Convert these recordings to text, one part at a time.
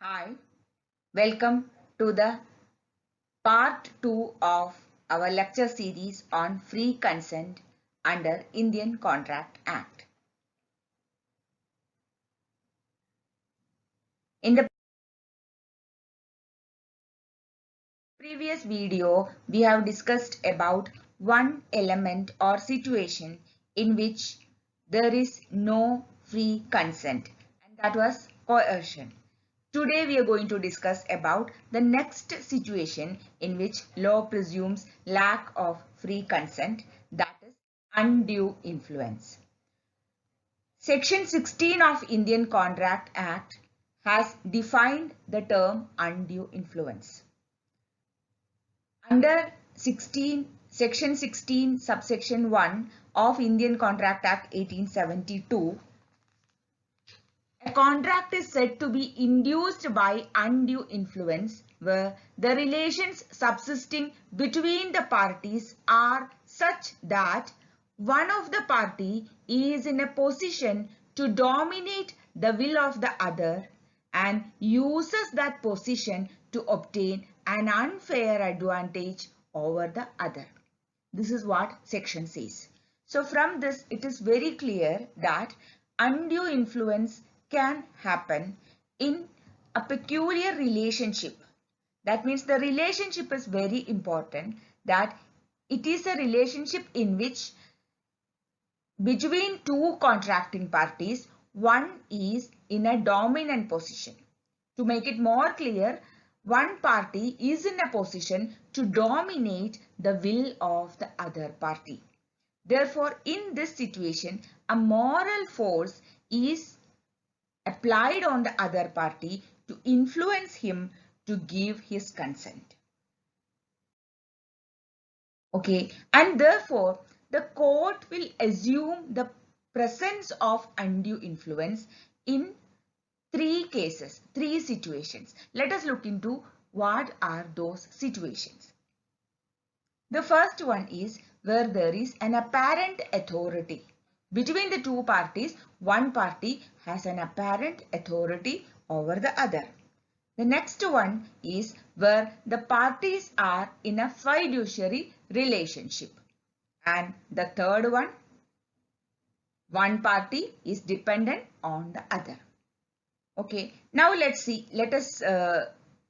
Hi, welcome to the part 2 of our lecture series on free consent under Indian Contract Act. In the previous video, we have discussed about one element or situation in which there is no free consent, and that was coercion. Today we are going to discuss about the next situation in which law presumes lack of free consent, that is undue influence. Section 16 of Indian Contract Act has defined the term undue influence. Under Section 16 subsection 1 of Indian Contract Act 1872, a contract is said to be induced by undue influence where the relations subsisting between the parties are such that one of the party is in a position to dominate the will of the other and uses that position to obtain an unfair advantage over the other. This is what section says. So from this, it is very clear that undue influence can happen in a peculiar relationship. That means the relationship is very important, that it is a relationship in which between two contracting parties, one is in a dominant position. To make it more clear, one party is in a position to dominate the will of the other party. Therefore, in this situation, a moral force is applied on the other party to influence him to give his consent. Okay, and therefore, the court will assume the presence of undue influence in three cases, three situations. Let us look into what are those situations. The first one is where there is an apparent authority. Between the two parties, one party has an apparent authority over the other. The next one is where the parties are in a fiduciary relationship. And the third one party is dependent on the other. Okay, now let us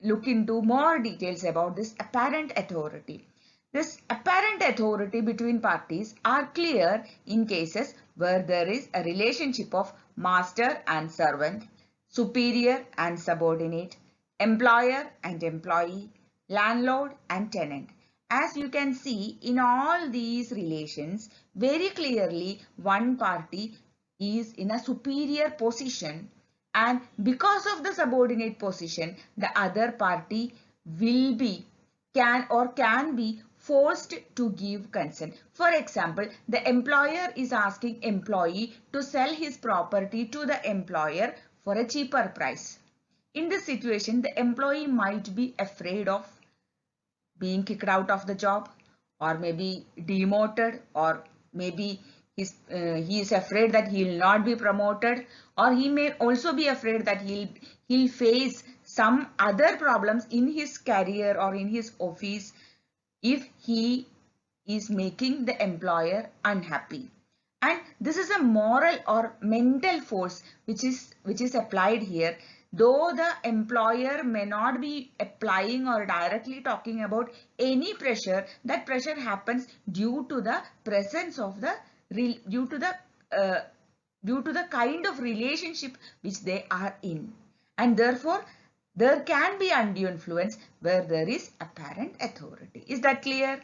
look into more details about this apparent authority. This apparent authority between parties are clear in cases where there is a relationship of master and servant, superior and subordinate, employer and employee, landlord and tenant. As you can see, in all these relations, very clearly one party is in a superior position, and because of the subordinate position, the other party will be, can be forced to give consent. For example, the employer is asking employee to sell his property to the employer for a cheaper price. In this situation, the employee might be afraid of being kicked out of the job, or maybe demoted, or maybe he is afraid that he will not be promoted, or he may also be afraid that he'll face some other problems in his career or in his office if he is making the employer unhappy. And this is a moral or mental force which is applied here. Though the employer may not be applying or directly talking about any pressure, that pressure happens due to the presence of the due to the kind of relationship which they are in, and therefore there can be undue influence where there is apparent authority. Is that clear?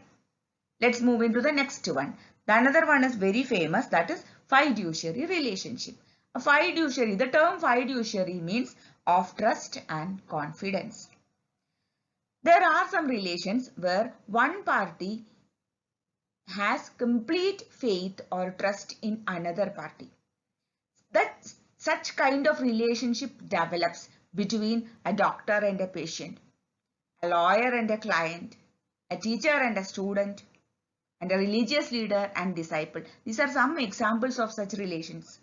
Let's move into the next one. The another one is very famous, that is fiduciary relationship. A fiduciary, the term fiduciary means of trust and confidence. There are some relations where one party has complete faith or trust in another party. That such kind of relationship develops between a doctor and a patient, a lawyer and a client, a teacher and a student, and a religious leader and disciple. These are some examples of such relations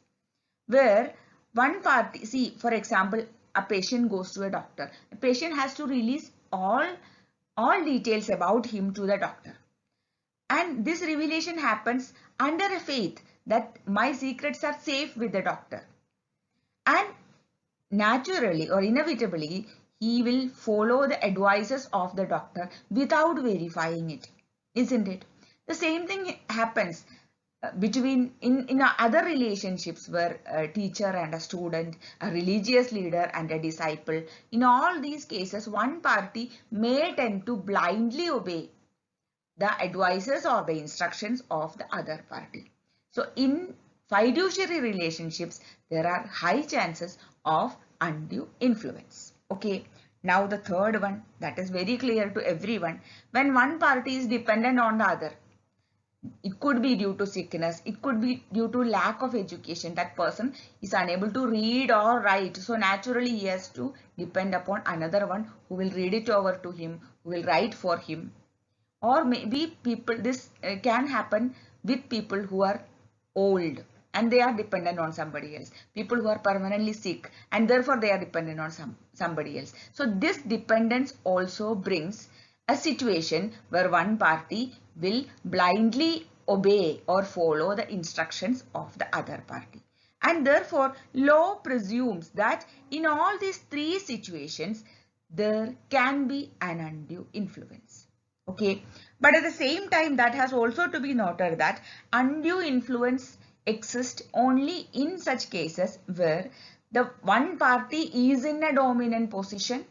where one party, see, for example, a patient goes to a doctor, the patient has to release all details about him to the doctor. And this revelation happens under a faith that my secrets are safe with the doctor. And naturally or inevitably, he will follow the advices of the doctor without verifying it, isn't it? The same thing happens between in other relationships where a teacher and a student, a religious leader and a disciple. In all these cases, one party may tend to blindly obey the advices or the instructions of the other party. So in fiduciary relationships, there are high chances of undue influence. Okay. Now the third one, that is very clear to everyone. When one party is dependent on the other, it could be due to sickness, it could be due to lack of education. That person is unable to read or write. So naturally he has to depend upon another one who will read it over to him, who will write for him. Or maybe this can happen with people who are old and they are dependent on somebody else. People who are permanently sick and therefore they are dependent on somebody else. So this dependence also brings a situation where one party will blindly obey or follow the instructions of the other party. And therefore, law presumes that in all these three situations, there can be an undue influence. Okay, but at the same time, that has also to be noted that undue influence exists only in such cases where the one party is in a dominant position.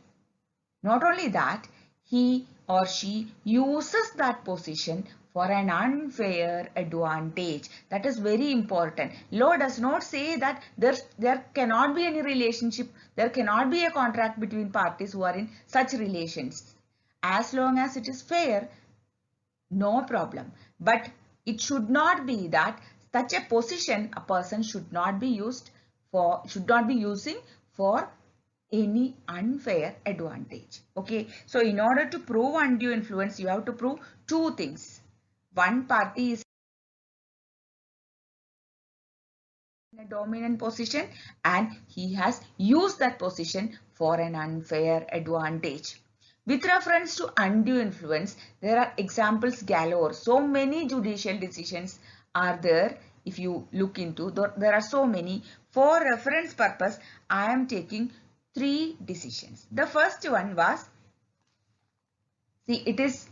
Not only that, he or she uses that position for an unfair advantage. That is very important. Law does not say that there cannot be any relationship, there cannot be a contract between parties who are in such relations. As long as it is fair, no problem. But it should not be that such a position a person should not be using for any unfair advantage. Okay, so in order to prove undue influence, you have to prove two things. One party is in a dominant position and he has used that position for an unfair advantage. With reference to undue influence, there are examples galore. So many judicial decisions are there. If you look into, there are so many. For reference purpose, I am taking three decisions. The first one was, see, it is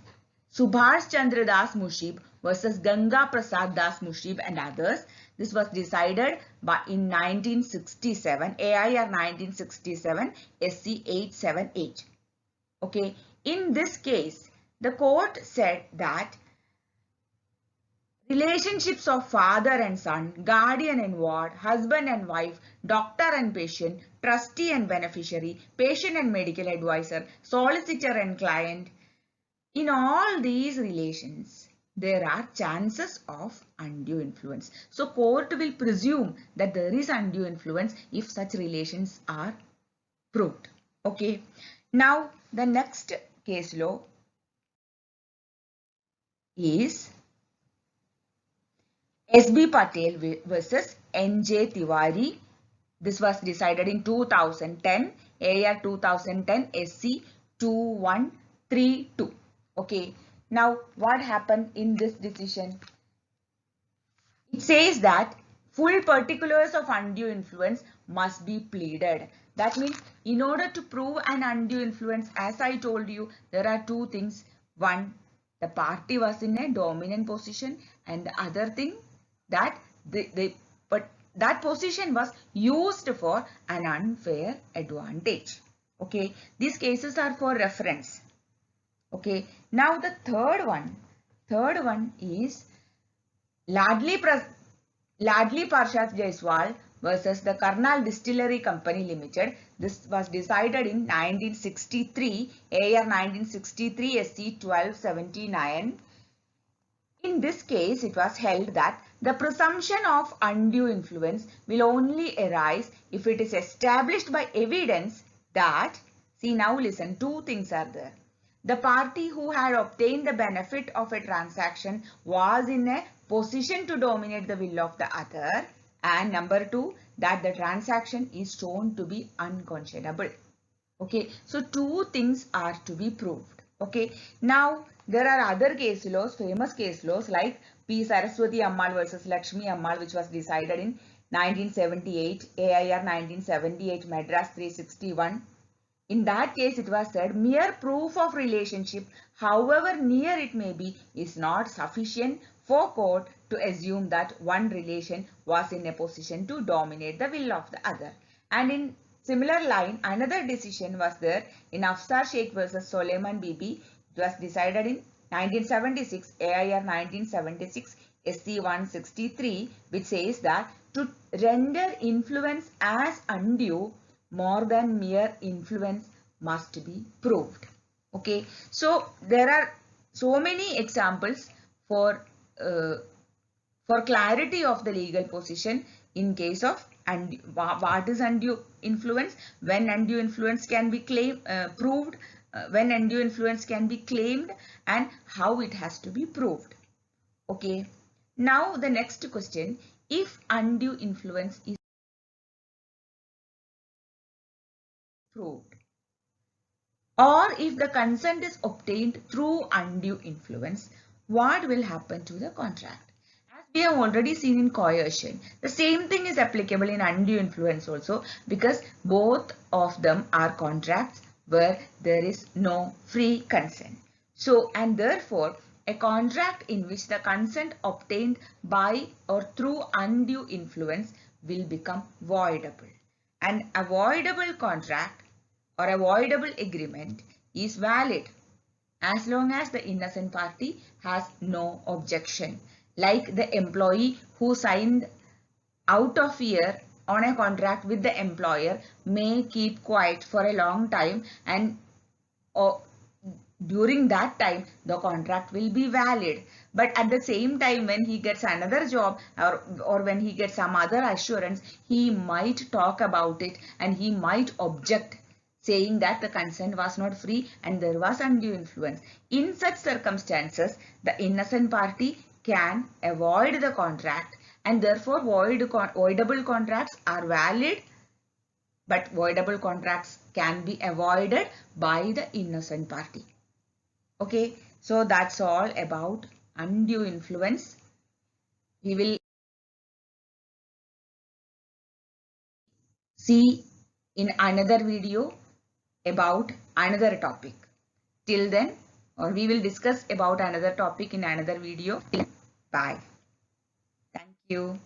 Subhash Chandra Das Mushib versus Ganga Prasad Das Mushib and others. This was decided in 1967, AIR 1967, SC 878. Okay, in this case, the court said that relationships of father and son, guardian and ward, husband and wife, doctor and patient, trustee and beneficiary, patient and medical advisor, solicitor and client, in all these relations, there are chances of undue influence. So, court will presume that there is undue influence if such relations are proved. Okay. Now, the next case law is SB Patel versus NJ Tiwari. This was decided in 2010, AR 2010 SC 2132. Okay. Now, what happened in this decision? It says that full particulars of undue influence must be pleaded. That means in order to prove an undue influence, as I told you, there are two things. One, the party was in a dominant position, and the other thing that that position was used for an unfair advantage. Okay, these cases are for reference. Okay, now the third one is Ladli Parshad Jaiswal versus the Karnal Distillery Company Limited. This was decided in 1963, AR 1963 SC 1279. In this case, it was held that the presumption of undue influence will only arise if it is established by evidence that, see now listen, two things are there. The party who had obtained the benefit of a transaction was in a position to dominate the will of the other, and number two, that the transaction is shown to be unconscionable. Okay, so two things are to be proved. Okay, now there are other case laws, famous case laws like P. Saraswati Ammal versus Lakshmi Ammal, which was decided in 1978, AIR 1978, Madras 361. In that case, it was said mere proof of relationship, however near it may be, is not sufficient for court to assume that one relation was in a position to dominate the will of the other. And in similar line, another decision was there in Afsar Sheikh versus Soleiman Bibi. It was decided in 1976, AIR 1976, SC 163, which says that to render influence as undue, more than mere influence must be proved. Okay, so there are so many examples for clarity of the legal position in case of undue. What is undue influence, when undue influence can be proved, when undue influence can be claimed, and how it has to be proved. Okay, now the next question, if undue influence is proved, or if the consent is obtained through undue influence, what will happen to the contract? As we have already seen in coercion, the same thing is applicable in undue influence also, because both of them are contracts where there is no free consent. So, and therefore, a contract in which the consent obtained by or through undue influence will become voidable. An avoidable contract or avoidable agreement is valid as long as the innocent party has no objection. Like the employee who signed out of fear on a contract with the employer may keep quiet for a long time, and during that time the contract will be valid. But at the same time, when he gets another job, or when he gets some other assurance, he might talk about it and he might object, saying that the consent was not free and there was undue influence. In such circumstances, the innocent party can avoid the contract, and therefore voidable contracts are valid, but voidable contracts can be avoided by the innocent party. Okay, so that's all about undue influence. We will see in another video about another topic. Till then, or we will discuss about another topic in another video. Bye. Thank you.